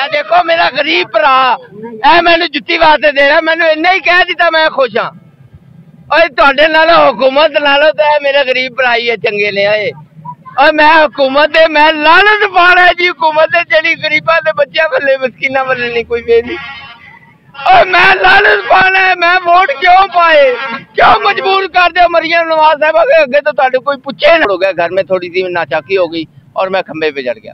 देखो मेरा गरीब भरा ए मैंने जुत्ती वास्ते दे रहा, मैंने इन्ना ही कह दिता मैं खुश हाँ। और तुहाडे नालों हुकूमत नालों तो मेरा गरीब भरा ही है चंगे ने आए। और मैं हुकूमत मैं लालच पा रहा जी, हुकूमत जी गरीबा के बच्चों वाले मस्कीना वाले नहीं कोई वे नहीं। और मैं लालच पाना है, मैं वोट क्यों पाए, क्यों मजबूर कर दे मरियम नवाज साहब के अगे तो ताड़े कोई पूछे ना। हो गया घर में थोड़ी सी नाचाकी हो गई और मैं खंबे पे चढ़ गया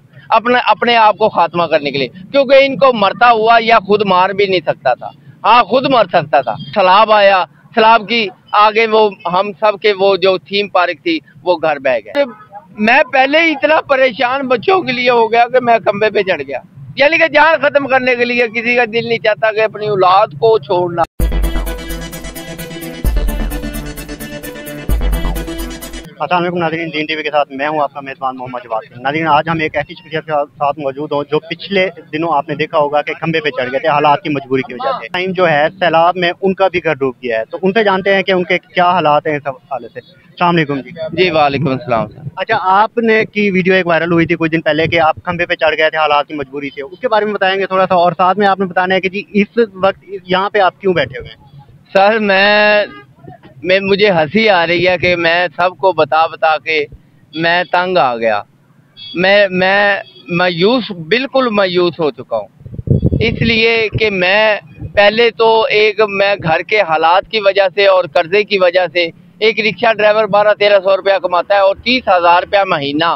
अपने आप को खात्मा करने के लिए, क्योंकि इनको मरता हुआ या खुद मार भी नहीं सकता था। हाँ खुद मर सकता था। सैलाब आया, सैलाब की आगे वो हम सब के वो जो थीम पार्क थी वो घर बह गए। मैं पहले ही इतना परेशान बच्चों के लिए हो गया कि मैं खंबे पे चढ़ गया। यानी कि जान खत्म करने के लिए किसी का दिल नहीं चाहता कि अपनी औलाद को छोड़ना। अस्सलाम वालेकुम नाज़रीन, दीन टीवी के साथ मैं हूं आपका मेज़बान मोहम्मद जवाद। नाज़रीन आज हम एक ऐसी शख्सियत के साथ मौजूद हूं जो पिछले दिनों आपने देखा होगा कि खंबे पे चढ़ गए थे हालात की मजबूरी की वजह से। टाइम जो है सैलाब में उनका भी घर डूब गया है, तो उनसे जानते हैं कि उनके क्या हालात हैं इस हवाले से। अस्सलाम वालेकुम जी। जी वालेकुम अस्सलाम। अच्छा, आपने की वीडियो एक वायरल हुई थी कुछ दिन पहले कि आप खंबे पे चढ़ गए थे हालात की मजबूरी से, उसके बारे में बताएंगे थोड़ा सा, और साथ में आपने बताना है कि जी इस वक्त यहाँ पे आप क्यों बैठे हुए हैं। सर मैं मुझे हंसी आ रही है कि मैं सबको बता के मैं तंग आ गया। मैं मायूस, बिल्कुल मायूस हो चुका हूँ। इसलिए कि मैं पहले तो मैं घर के हालात की वजह से और कर्जे की वजह से, एक रिक्शा ड्राइवर 1200-1300 रुपया कमाता है और 30,000 रुपया महीना,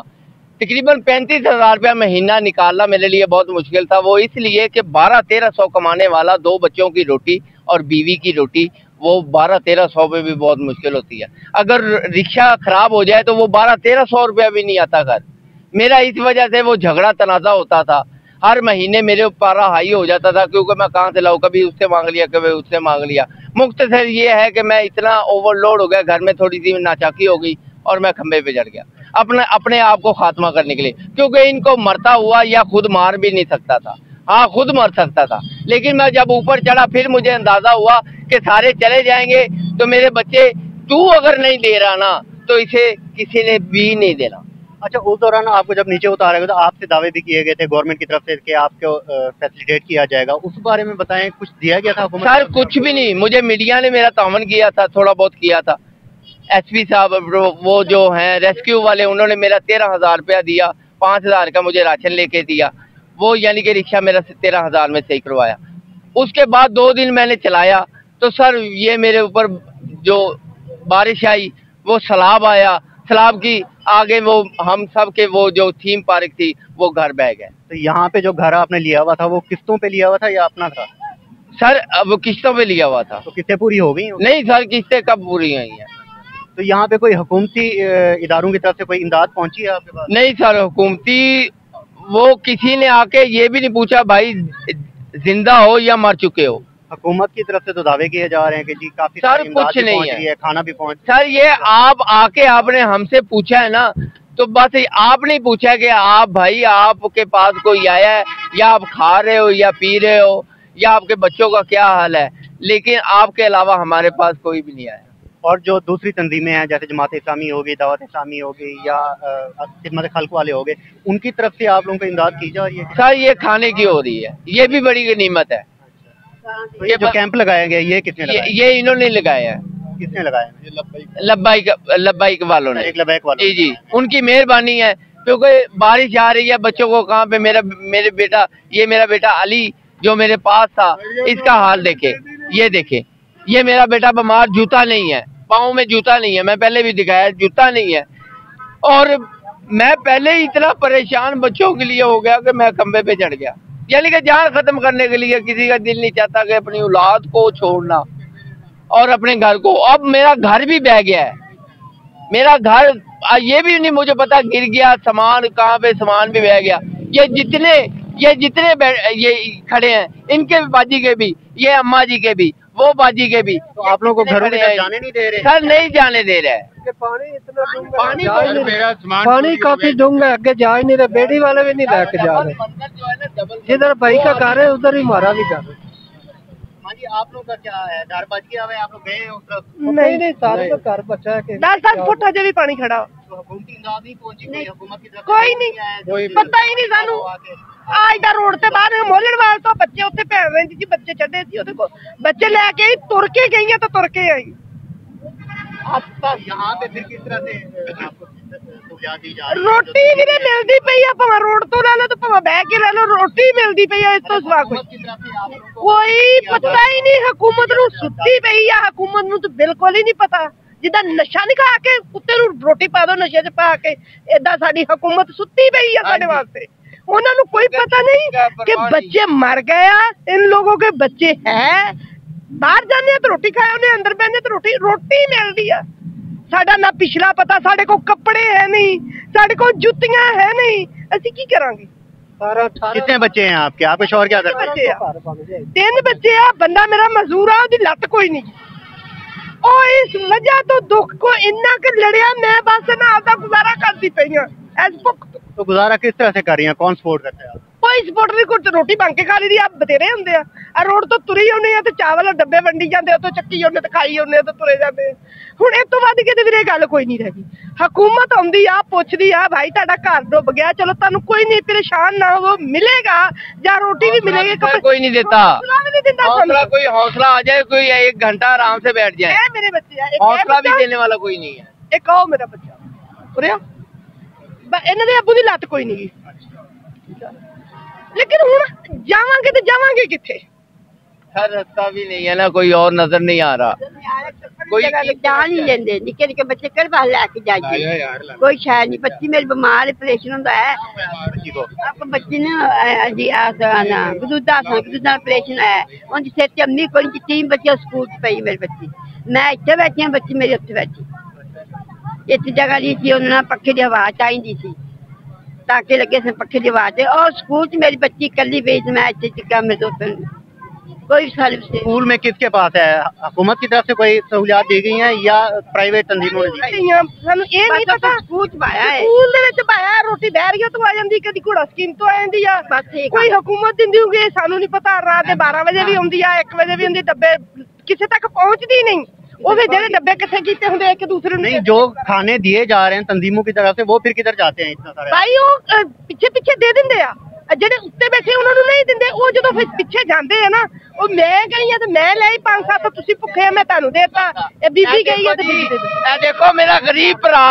तकरीबन 35,000 रुपया महीना निकालना मेरे लिए बहुत मुश्किल था। वो इसलिए कि 1200-1300 कमाने वाला 2 बच्चों की रोटी और बीवी की रोटी वो 1200-1300 में भी बहुत मुश्किल होती है। अगर रिक्शा खराब हो जाए तो वो 1200-1300 रुपया भी नहीं आता घर मेरा। इस वजह से वो झगड़ा तनाज़ा होता था, हर महीने मेरे ऊपर हाई हो जाता था, क्योंकि मैं कहाँ से लाऊं, कभी उससे मांग लिया कभी उससे मांग लिया। मुख्तसर ये है कि मैं इतना ओवरलोड हो गया, घर में थोड़ी सी नाचाकी हो गई और मैं खंबे पे चढ़ गया अपने आप को खात्मा करने के लिए, क्योंकि इनको मरता हुआ या खुद मार भी नहीं सकता था। हाँ खुद मर सकता था, लेकिन मैं जब ऊपर चढ़ा फिर मुझे अंदाजा हुआ कि सारे चले जाएंगे तो मेरे बच्चे, तू अगर नहीं दे रहा ना तो इसे किसी ने भी नहीं देना। अच्छा, उस दौरान आपको जब नीचे उतारा गया तो आपसे दावे भी किए गए थे गवर्नमेंट की तरफ से कि आपको फैसिलिटेट किया जाएगा, उस बारे में बताएं, कुछ दिया गया था? सर कुछ भी नहीं, मुझे मीडिया ने मेरा तावन किया था, थोड़ा बहुत किया था। एसपी साहब वो जो हैं रेस्क्यू वाले, उन्होंने मेरा 13,000 रुपया दिया, 5,000 का मुझे राशन लेके दिया, वो यानी कि रिक्शा मेरा 13,000 में सही करवाया। उसके बाद 2 दिन मैंने चलाया तो सर ये मेरे ऊपर जो बारिश आई, वो सैलाब आया, सैलाब की आगे वो हम सब के वो जो थीम पार्क थी वो घर बह गए। तो यहाँ पे जो घर आपने लिया हुआ था वो किस्तों पे लिया हुआ था या अपना था? सर वो किस्तों पे लिया हुआ था। तो किस्तें पूरी हो गई? नहीं सर, किस्तें कब पूरी हुई हैं। तो यहाँ पे कोई हुकूमती इदारों की तरफ से कोई इमदाद पहुंची है आपके पास? नहीं सर, हुकूमती वो किसी ने आके ये भी नहीं पूछा भाई जिंदा हो या मर चुके हो। हुकूमत की तरफ से तो दावे किए जा रहे हैं कि जी काफी सर कुछ नहीं है, खाना भी पहुंच। सर ये आप आके आपने हमसे पूछा है ना, तो बस आपने पूछा कि आप भाई आपके पास कोई आया है या आप खा रहे हो या पी रहे हो या आपके बच्चों का क्या हाल है, लेकिन आपके अलावा हमारे पास कोई भी नहीं आया। और जो दूसरी तंजीमें हैं जैसे जमात इस्लामी हो गई, दावत इस्लामी हो गई या खिदमत खल्क वाले हो गए, उनकी तरफ से आप लोगों को इमदाद की जा रही है? सर ये खाने की हो रही है, ये भी बड़ी गनीमत है। तो ये जो कैंप लगाया गया ये किसने लगाया? ये इन्होंने लगाया है। किसने लगाया? लब्बाइक वालों ने। एक लब्बाइक वालों। जी उनकी मेहरबानी है, क्योंकि बारिश आ रही है, बच्चों को कहाँ पे मेरे बेटा अली जो मेरे पास था, इसका हाल देखे, ये देखे, ये मेरा बेटा बीमार, जूता नहीं है, पाँव में जूता नहीं है, मैं पहले भी दिखाया जूता नहीं है। और मैं पहले ही इतना परेशान बच्चों के लिए हो गया कि मैं खंबे पे चढ़ गया। यानी कि जान खत्म करने के लिए किसी का दिल नहीं चाहता कि अपनी औलाद को छोड़ना और अपने घर को। अब मेरा घर भी बह गया है, मेरा घर ये भी नहीं मुझे पता गिर गया, सामान कहाँ पे सामान भी बह गया। ये जितने ये खड़े हैं, इनके भी बाजी के भी, ये अम्मा जी के भी, वो बाजी के भी। तो आप लोगों को घरों में जाने नहीं दे रहे? सर नहीं जाने दे रहे हैं, पानी काफी डूंगा है, आगे जा ही नहीं रहे, बेड़ी वाले भी नहीं लेके जा रहे। जिधर भाई का घर है उधर ही हमारा भी घर है। आप लोग का क्या है, घर बच गया है? आप लोग गए हैं उस तरफ? नहीं सारे का घर बचा है। 10 फुट अजे भी पानी खड़ा। तो हुकूमती इमदाद नहीं पहुंची? हुकूमत की तरफ कोई नहीं, पता ही नहीं सानू। आज दा रोड से बाहर मोलनवाल तो बच्चे उत्थे भैन रहिंदी सी, बच्चे छड्डे सी ओहदे कोल, बच्चे लेके आई, तुर के गई है तो तुर के आई। यहाँ पे फिर किस तरह से आपको सहूलियत दी जा रही है? रोटी भी मिलती पई है, भावें रोड तो ला लो तो भावें बह के ला लो, रोटी मिलती पई है। इस तो सिवा कोई पता ही नहीं, हुकूमत नूं सुत्ती पई है, हुकूमत नूं तो बिल्कुल ही नहीं पता। जिद्दां नशा नहीं खा के कुत्ते नूं रोटी पा दो नशे च पा के, इदां साडी हुकूमत सुत्ती पई है साडे वास्ते। उन्हां नूं कोई पता नहीं कि बच्चे मर गए आ, इन लोगों के बच्चे हैं, बाहर जाने तो रोटी खाए, उन्हें अंदर बहने तो रोटी मिलती है। साडा ना पिछला पता, साडे को कपड़े है नहीं, साडे को जुत्तियां है नहीं, असीं की करांगे? कितने बच्चे हैं आपके? आपके शौहर क्या करते हैं? 3 बच्चे आ, बंदा मेरा मजदूर आ, ओदी लत कोई नहीं। ओ इस वजह तो दुख को इन्ना के लड़िया, मैं बस ना आपदा गुजारा करती पई हां। एस भुख तो गुजारा किस तरह से कर रही हैं? कौन सपोर्ट करते हैं आप? कोई सपोर्ट नहीं, कुछ रोटी बन के खा ली दी, आप बतेरे होंदे आ रोड तो तुरी होने आ, ते चावल डब्बे वंडी जांदे, उतों चक्की होने ते खाई होने ते तुरे जांदे। हुण इस तो वध के ते वीरे गल कोई नहीं रह गई। हुकूमत आउंदी आ, पुछदी आ, भाई तुहाडा घर डुब गया, चलो तुहानू कोई नहीं, परेशान ना हो, मिलेगा या रोटी भी मिलेगी। कोई नहीं देता, हौसला कोई हौसला आ जाए, कोई 1 घंटा आराम से बैठ जाए। मेरे बच्चे हौसला भी देने वाला कोई नहीं है। एक आओ मेरा बच्चा उरे इन्हां दे अब्बू दी लत कोई नहीं गी, लेकिन हुण जावांगे ते जावांगे किथे? हर रास्ता भी नहीं है ना, कोई और नजर नहीं आ रहा। कोई जान नहीं लेंदे, निक्के निक्के बच्चे किहड़े पास लैके जाइए, कोई शायद नहीं। बच्ची मेरी बीमार, ऑपरेशन होंदा है आपको, बच्ची ने जी आना गदूदा ऑपरेशन है, उनकी सिर ते अम्मी कोई 3 बच्चे स्कूल च पई मेरी बच्ची, मैं इत्थे बैठी हां, बच्ची मेरी उत्थे बैठी। इस जगह नहीं थी, उन्होंने पक्खे की हवा चाहिए थी, टाके लगे से पक्खे की हवा से, और स्कूल च मेरी बच्ची कली पई, मैं इत्थे टिका मेरे दोस्तों कोई स्कूल में किसके पास है? हुकूमत की तरफ से कोई सहूलियत दी गई है या प्राइवेट तंजीमों ने दी? सानू ये नहीं पता, स्कूल च पाया है, स्कूल दे विच पाया, रोटी बैरिया तो आ जांदी, कदी घोड़ा स्कीम तो आ जांदी आ, कोई हुकूमत दिंदी होगी सानू नहीं पता। रात दे 12 बजे भी आउंदी आ, 1 बजे भी आउंदी, डब्बे किसे तक पहुंचदी नहीं। वो फिर जेडे डब्बे किथे कीते हुंदे एक दूसरे नूं नहीं, जो खाने दिए जा रहे हैं तंजीमों की तरफ से, वो फिर किधर जाते हैं इतना सारा? भाई वो पिछे पिछे दे दिंदे आ, जेडे उत्ते बैठे उन्हां नूं नहीं दिंदे, वो जदों फिर पिछे जांदे है ना, वो मैं गई है तो मैं लाई 5-7, तुसीं भुखे आ मैं तुहानूं देता, ए बीबी गई है तो बीबी दे दे। ए देखो मेरा गरीब भरा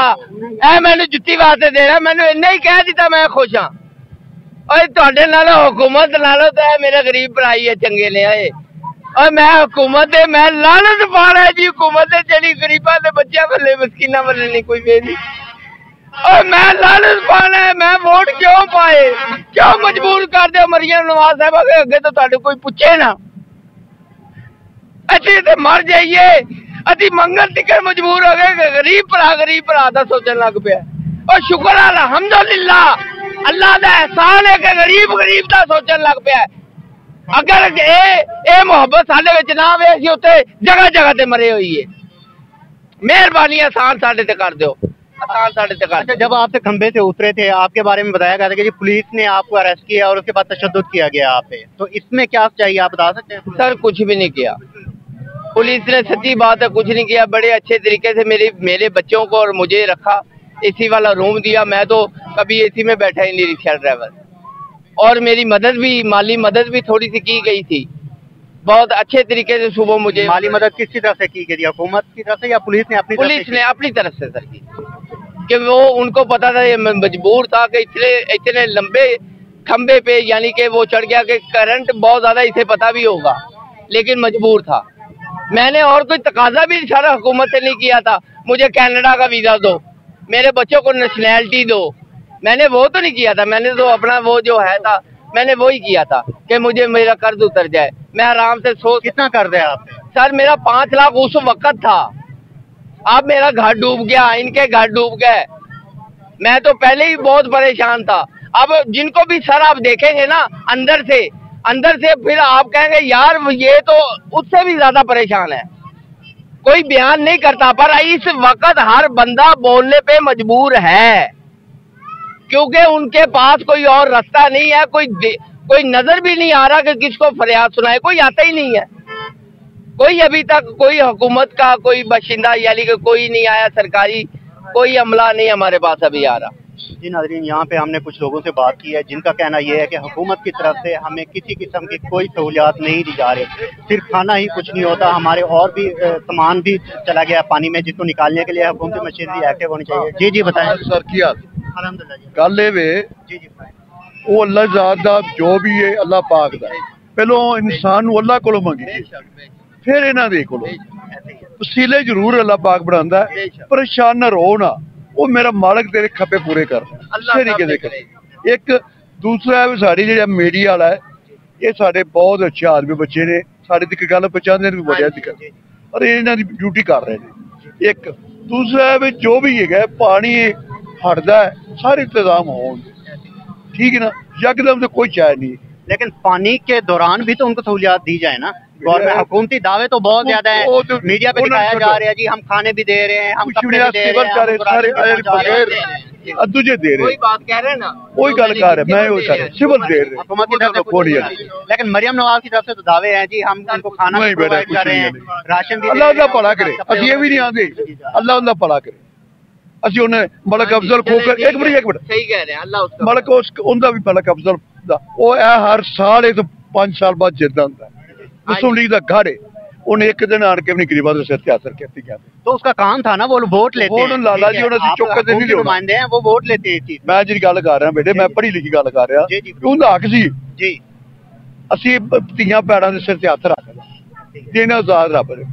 ए मैनूं जुत्ती वास्ते देना, मैनूं इन्ना ही कह दिता, मैं खुश हां। ओए तुहाडे नाल हुकूमत नालों तो मेरा गरीब भरा ही है चंगे ने आए, और मैं हुकूमत दे मैं लानत पाना है जी, हुकूमत दे जेड़ी गरीबां दे बच्चियां बल्ले मस्कीनां बल्ले नहीं कोई बेदी, और मैं लानत पाना है। मैं वोट क्यों पाए, क्यों मजबूर कर दे मरियम नवाज साहब के अगे तो तुहाडे कोई पूछे ना, असीं ते मर जाइए, असीं मंगन तिकर मजबूर हो गए। गरीब भरा दा सोचन लग पिया, और शुक्र अल्हम्दुलिल्लाह अल्लाह दा एहसान है कि गरीब दा सोचन लग पिया। अगर ए मोहब्बत साडे विच ना आवे, असीं उत्ते जगह जगह ते मरे होईए। मेहरबानी आसान साडे ते कर दिओ, आसान साडे ते कर। अच्छा, जब आप खंबे से उतरे थे, आपके बारे में बताया गया था कि जी पुलिस ने आपको अरेस्ट किया और उसके बाद तशद्दुद किया गया आप पे, तो इसमें क्या चाहिए आप बता सकते हैं? सर कुछ भी नहीं किया पुलिस ने, सच्ची बात है, कुछ नहीं किया। बड़े अच्छे तरीके से मेरे बच्चों को और मुझे रखा, एसी वाला रूम दिया, मैं तो कभी एसी में बैठा ही नहीं, रिक्शा ड्राइवर, और मेरी मदद भी, माली मदद भी थोड़ी सी की गई थी, बहुत अच्छे तरीके से। सुबह मुझे माली मदद किस तरह से की गई? हुकूमत की तरफ से या पुलिस ने अपनी तरफ से सर की, कि वो उनको पता था, ये मजबूर था कि इतने लंबे खंबे पे, यानी कि वो चढ़ गया कि करंट बहुत ज्यादा, इसे पता भी होगा, लेकिन मजबूर था। मैंने और कोई तकाजा भी सारा हुकूमत से नहीं किया था, मुझे कनाडा का वीजा दो, मेरे बच्चों को नेशनैलिटी दो, मैंने वो तो नहीं किया था। मैंने तो अपना वो जो है था, मैंने वो ही किया था कि मुझे मेरा कर्ज उतर जाए, मैं आराम से सो। कितना कर्ज है आपने? सर मेरा 5 लाख उस वक्त था, अब मेरा घर डूब गया, इनके घर डूब गए, मैं तो पहले ही बहुत परेशान था। अब जिनको भी सर आप देखेंगे ना अंदर से फिर आप कहेंगे यार ये तो उससे भी ज्यादा परेशान है, कोई बयान नहीं करता, पर इस वक्त हर बंदा बोलने पे मजबूर है, क्योंकि उनके पास कोई और रास्ता नहीं है, कोई नजर भी नहीं आ रहा कि किसको फरियाद सुनाए, कोई आता ही नहीं है, कोई अभी तक कोई हुकूमत का कोई बाशिंदा यानी कि कोई नहीं आया, सरकारी कोई अमला नहीं हमारे पास अभी आ रहा। जी नाज़रीन, यहाँ पे हमने कुछ लोगों से बात की है जिनका कहना यह है कि हुकूमत की तरफ से हमें किसी किस्म की कोई सहूलियात नहीं दी जा रही। सिर्फ खाना ही कुछ नहीं होता, हमारे और भी सामान भी चला गया पानी में, जिसको निकालने के लिए हुकूमती मशीनरी एक्टिव होनी चाहिए। जी जी बताएं सर की हाल अल्हम्दुलिल्लाह गल ए जी जी वो अल्लाह ज़ात दा जो भी है अल्लाह पाक दा पहलों इंसान अल्लाह कोलों मंगी फिर इन्हां दे कोलों वसीले जरूर अल्लाह पाक बनांदा है, परेशान ना रहो ना, वो मेरा मालक तेरे खपे पूरे कर तरीके दे कर। एक दूसरा है साड़ी जो मीडिया वाला है, ये साढ़े बहुत अच्छे आदमी बच्चे ने, साढ़े तक गल पहुँचाते भी बड़िया दिक्कत और इन्हां दी ड्यूटी कर रहे हैं। एक दूसरा है जो भी है पानी हटदा है सारे इंतजाम हो, ठीक है ना, यकदम से कोई चाय नहीं। लेकिन पानी के दौरान भी तो उनको सहूलियात दी जाए ना। गवर्नमेंट हुकूमती दावे तो बहुत ज्यादा है, मीडिया पे दिखाया जा रहा है जी हम खाने भी दे रहे हैं, हम कपड़े भी दे रहे हैं, दूजे दे रहे कोई बात कह रहे हैं ना, कोई गल कर रहे मैं वही कर सिविल दे रहे हुकूमत की तरफ से। लेकिन मरियम नवाज की तरफ से तो दावे हैं जी हम उनको खाना नहीं बेटा प्रोवाइड कर रहे हैं, राशन भी। अल्लाह दा भला करे, असि ये भी नहीं आंदे अल्लाह उनका भला करे। असि उन्हें मलक अफजल खोकर एक मिनट सही कह रहे हैं, अल्लाह उसका मलक उनका भी मलक अफजल दा वो हर साल 5 साल बाद जिद्दा होंदा है। मुस्लिम लीग का घर है, उन्हें एक दिन आन के अपनी गरीबा के सिर त्यासर करती गया तो उसका काम था ना, वो वोट लेते हैं। लाला जी उन्हें चौके ते नहीं नुमाइंदे हैं, वो वोट लेते हैं। मैं जी गल कर रहा बेटे, मैं पढ़ी लिखी गल कर रहा, उनका हक सी जी असी धीआं भैणां दे सिर ते हत्थ रखदा देना आजाद रब ने,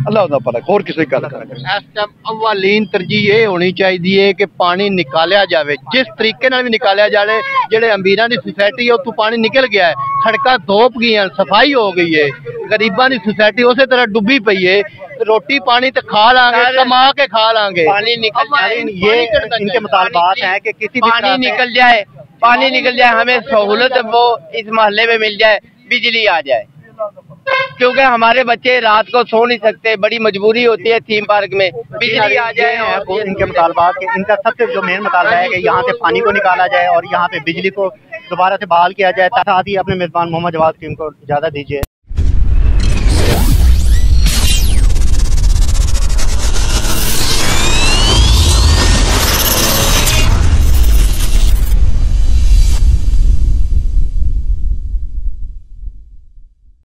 अल्लाह उनका भला होर किसी गल कर। इस टाइम अव्वलीन तरजीह ये होनी चाहिए है कि पानी निकालिया जाए, जिस तरीके नाल भी निकालिया जाए। जेडे अमीरां दी सोसाइटी है उत्थों पानी निकल गया है, सड़कां धोप गई, सफाई हो गई है, गरीबां दी सोसाइटी उस तरह डुबी पई है। रोटी पानी तो खा लांगे, कमा के खा लांगे, पानी निकल जाए, ये इनके मुतालबात हैं कि किसी भी पानी निकल जाए, पानी निकल जाए, हमें सहूलत वो इस मोहल्ले में मिल जाए, बिजली आ जाए, क्योंकि हमारे बच्चे रात को सो नहीं सकते, बड़ी मजबूरी होती है थीम पार्क में, बिजली आ जाए। और इनके मुतालबात के इनका सबसे जो मेन मुतालबा है कि यहाँ से पानी को निकाला जाए और यहाँ पे बिजली को दोबारा से बहाल किया जाए। साथ ही अपने मेजबान मोहम्मद जवाद टीम को इजाज़त दीजिए।